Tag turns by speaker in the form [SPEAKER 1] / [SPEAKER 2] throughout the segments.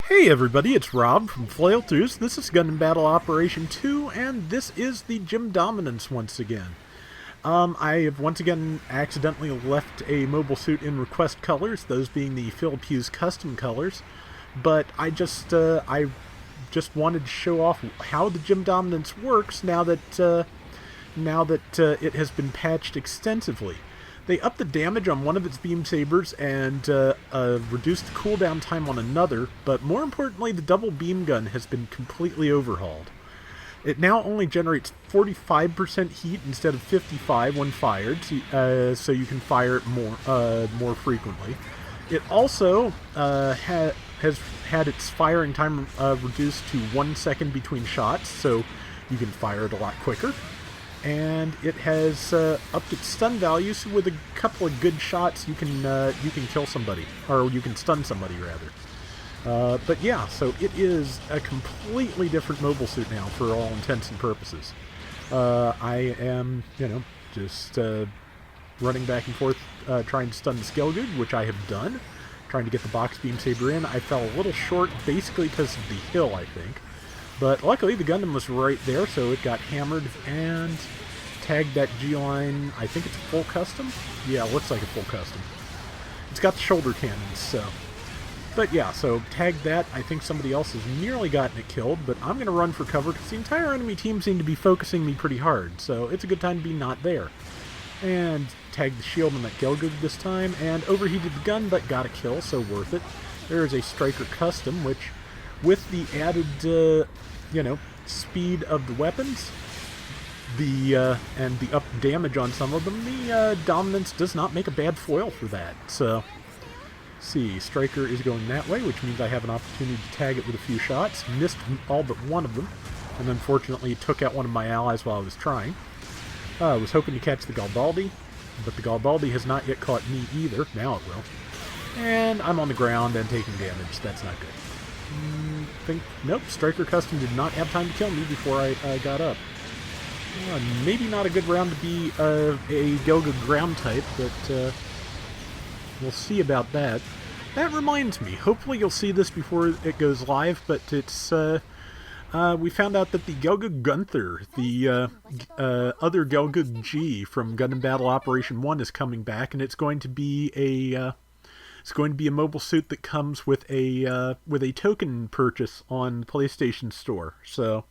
[SPEAKER 1] Hey everybody, it's Rob from Flailthroughs. This is Gundam Battle Operation 2, and this is the Gym Dominance once again. I have once again accidentally left a mobile suit in request colors, those being the Flailthroughs custom colors, but I just wanted to show off how the Gym Dominance works now that it has been patched extensively. They upped the damage on one of its beam sabers and reduced the cooldown time on another, but more importantly, the double beam gun has been completely overhauled. It now only generates 45% heat instead of 55 when fired, so you can fire it more frequently. It also has had its firing time reduced to 1 second between shots, so you can fire it a lot quicker. And it has upped its stun value, so with a couple of good shots, you can kill somebody, or you can stun somebody rather. But yeah, so it is a completely different mobile suit now for all intents and purposes. I am, just running back and forth, trying to stun the Skelgood, which I have done. Trying to get the box beam saber in. I fell a little short, basically because of the hill, I think. But luckily, the Gundam was right there, so it got hammered and tagged that G-line. I think it's a full custom? Yeah, looks like a full custom. It's got the shoulder cannons, so. But yeah, so tagged that. I think somebody else has nearly gotten it killed, but I'm going to run for cover because the entire enemy team seemed to be focusing me pretty hard, so it's a good time to be not there. And tagged the shield on that Gelgoog this time, and overheated the gun, but got a kill, so worth it. There is a Striker Custom, which, with the added, speed of the weapons, and the up damage on some of them, the Dominance does not make a bad foil for that. So, see, Striker is going that way, which means I have an opportunity to tag it with a few shots. Missed all but one of them, and unfortunately took out one of my allies while I was trying. I was hoping to catch the Garibaldi, but the Garibaldi has not yet caught me either. Now it will. And I'm on the ground and taking damage. That's not good. Nope, Striker Custom did not have time to kill me before I got up. Maybe not a good round to be a Gelga ground type, but we'll see about that. That reminds me, hopefully you'll see this before it goes live, but it's we found out that the Gelga Gunther, the other Gelga G from Gundam Battle Operation 1 is coming back, and it's going to be a mobile suit that comes with a token purchase on the PlayStation Store. So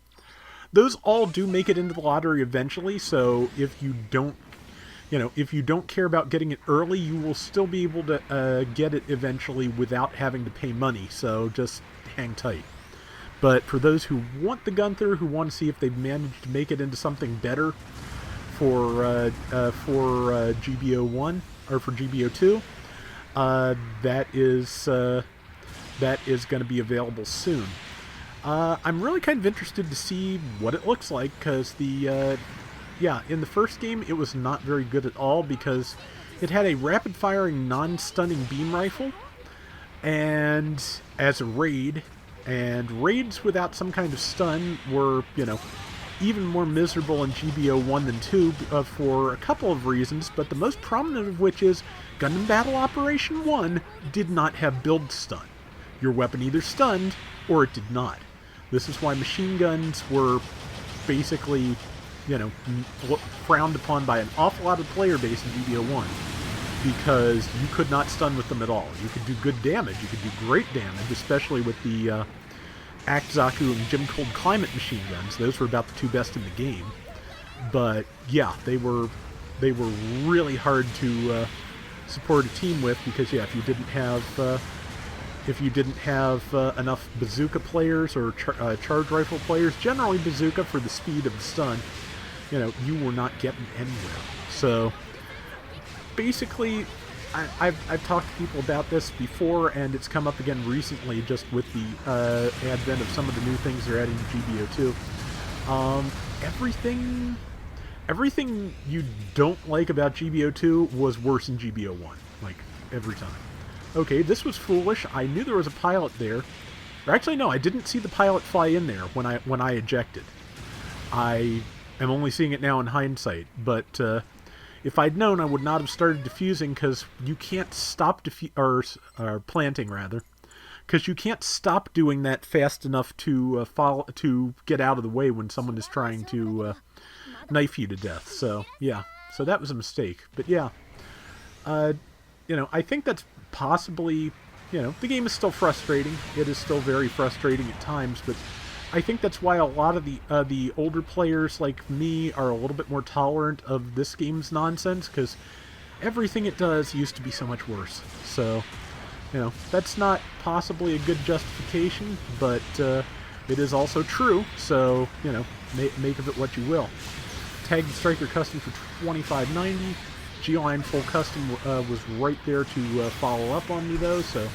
[SPEAKER 1] those all do make it into the lottery eventually. So if you don't care about getting it early, you will still be able to get it eventually without having to pay money. So just hang tight. But for those who want the Gunther, who want to see if they've managed to make it into something better for GBO1 or for GBO2. That is going to be available soon. I'm really kind of interested to see what it looks like, because in the first game it was not very good at all because it had a rapid-firing, non-stunning beam rifle, and as a raid, and raids without some kind of stun were, even more miserable in GBO1 than 2 for a couple of reasons, but the most prominent of which is Gundam Battle Operation 1 did not have build stun. Your weapon either stunned or it did not. This is why machine guns were basically, frowned upon by an awful lot of player base in GBO1, because you could not stun with them at all. You could do good damage, you could do great damage, especially with the Akzaku and Jim Cold Climate machine guns. Those were about the two best in the game. But yeah, they were really hard to support a team with, because if you didn't have enough bazooka players or charge rifle players, generally bazooka for the speed of the stun, you were not getting anywhere. So basically, I've talked to people about this before, and it's come up again recently just with the advent of some of the new things they're adding to GBO2. Everything you don't like about GBO2 was worse in GBO1, like, every time. Okay, this was foolish. I knew there was a pilot there. Or actually, no, I didn't see the pilot fly in there when I ejected. I am only seeing it now in hindsight, but if I'd known, I would not have started defusing, because you can't stop planting, rather, because you can't stop doing that fast enough to to get out of the way when someone is trying to knife you to death. So yeah, so that was a mistake. But yeah, I think that's possibly, the game is still frustrating. It is still very frustrating at times, but I think that's why a lot of the older players like me are a little bit more tolerant of this game's nonsense, because everything it does used to be so much worse. So, that's not possibly a good justification, but it is also true. So, make of it what you will. Tagged Striker Custom for $25.90. G-Line Full Custom was right there to follow up on me, though, so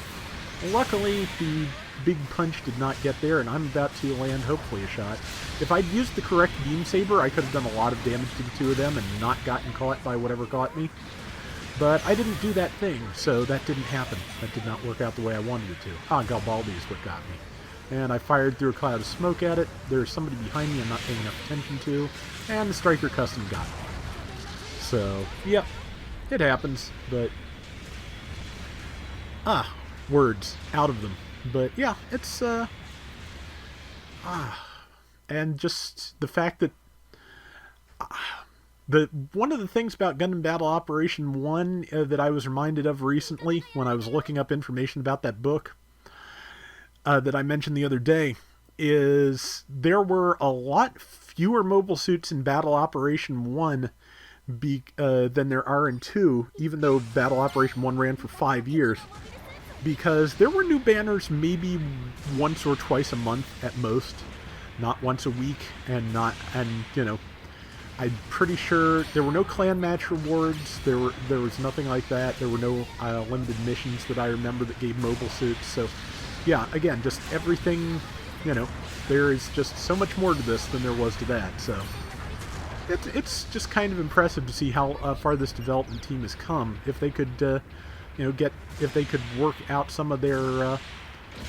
[SPEAKER 1] luckily the big punch did not get there, and I'm about to land, hopefully, a shot. If I'd used the correct Beam Saber, I could have done a lot of damage to the two of them and not gotten caught by whatever caught me. But I didn't do that thing, so that didn't happen. That did not work out the way I wanted it to. Galbaldi is what got me. And I fired through a cloud of smoke at it. There's somebody behind me I'm not paying enough attention to, and the Striker Custom got me. So, yep, it happens, but... words out of them. But yeah, it's and just the fact that one of the things about Gundam Battle Operation 1 that I was reminded of recently when I was looking up information about that book that I mentioned the other day is there were a lot fewer mobile suits in Battle Operation 1 than there are in 2, even though Battle Operation 1 ran for 5 years. Because there were new banners maybe once or twice a month at most, not once a week, and I'm pretty sure there were no clan match rewards. There was nothing like that. There were no limited missions that I remember that gave mobile suits. So yeah, again, just everything, there is just so much more to this than there was to that. So it's just kind of impressive to see how far this development team has come. If they could if they could work out some of their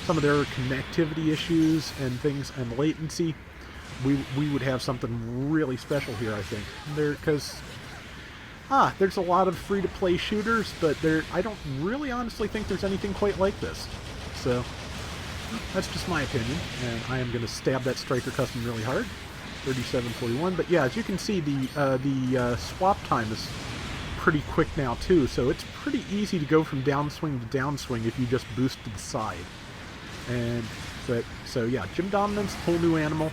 [SPEAKER 1] connectivity issues and things and latency, we would have something really special here, I think. Because there's a lot of free-to-play shooters, but I don't really honestly think there's anything quite like this. So that's just my opinion, and I am going to stab that Striker Custom really hard. 3741. But yeah, as you can see, the swap time is pretty quick now too, so it's pretty easy to go from downswing to downswing if you just boost to the side. And so yeah, Gym Dominance, whole new animal,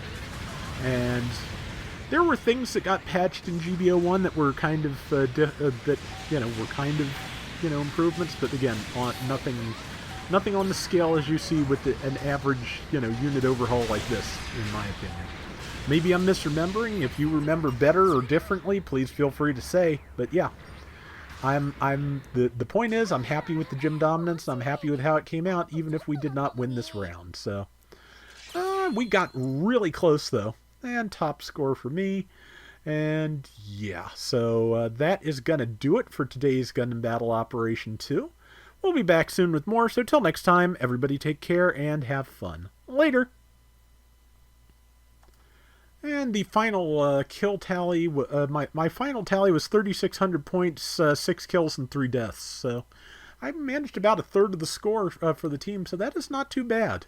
[SPEAKER 1] and there were things that got patched in GBO1 that were kind of improvements, but again, nothing on the scale as you see with an average unit overhaul like this, in my opinion. Maybe I'm misremembering. If you remember better or differently, please feel free to say. But yeah, the point is, I'm happy with the Gym Dominance. I'm happy with how it came out, even if we did not win this round. So we got really close though, and top score for me. And yeah, so that is gonna do it for today's Gundam Battle Operation 2. We'll be back soon with more. So till next time, everybody take care and have fun. Later. And the final kill tally, my final tally was 3,600 points, 6 kills and 3 deaths. So I managed about a third of the score for the team, so that is not too bad.